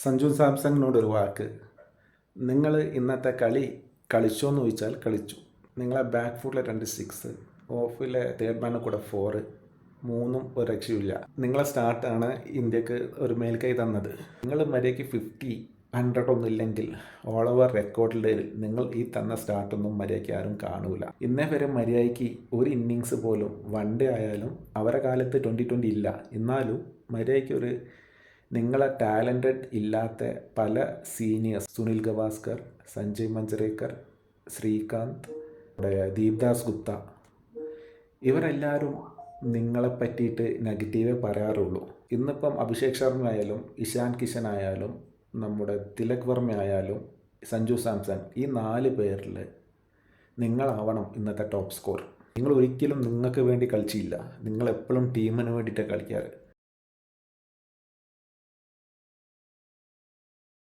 സഞ്ജു സാംസങ്ങിനോടൊരു വാക്ക്. നിങ്ങൾ ഇന്നത്തെ കളി കളിച്ചോ എന്ന് ചോദിച്ചാൽ കളിച്ചു. നിങ്ങളെ ബാക്ക് ഫുട്ടിലെ 2 6, ഓഫിലെ തേർഡ് മാനിൽ കൂടെ 4, 3 ഒരു രക്ഷയില്ല. നിങ്ങളെ സ്റ്റാർട്ടാണ് ഇന്ത്യക്ക് ഒരു മേൽക്കൈ തന്നത്. നിങ്ങൾ മര്യാദയ്ക്ക് 50, 100 ഒന്നും ഇല്ലെങ്കിൽ ഓൾ ഓവർ റെക്കോർഡിൽ നിങ്ങൾ ഈ തന്ന സ്റ്റാർട്ടൊന്നും മര്യാദയ്ക്ക് ആരും കാണൂല. ഇന്നേ വരെ മര്യാദയ്ക്ക് ഒരു ഇന്നിങ്സ് പോലും വൺ ഡേ ആയാലും അവരെ കാലത്ത് 2020 ഇല്ല. എന്നാലും മര്യാദയ്ക്ക് ഒരു നിങ്ങളെ ടാലൻറ്റഡ് ഇല്ലാത്ത പല സീനിയേഴ്സ്, സുനിൽ ഗവാസ്കർ, സഞ്ജയ് മഞ്ജരേക്കർ, ശ്രീകാന്ത്, ദീപ്ദാസ് ഗുപ്ത, ഇവരെല്ലാവരും നിങ്ങളെ പറ്റിയിട്ട് നെഗറ്റീവേ പറയാറുള്ളൂ. ഇന്നിപ്പം അഭിഷേക് ശർമ്മ ആയാലും ഇഷാൻ കിഷൻ ആയാലും നമ്മുടെ തിലക് വർമ്മ ആയാലും സഞ്ജു സാംസൺ, ഈ 4 പേരിൽ നിങ്ങളാവണം ഇന്നത്തെ ടോപ്പ് സ്കോർ. നിങ്ങൾ ഒരിക്കലും നിങ്ങൾക്ക് വേണ്ടി കളിച്ചില്ല. നിങ്ങൾ എപ്പോഴും ടീമിന് വേണ്ടിയിട്ടാണ് കളിക്കാറ്.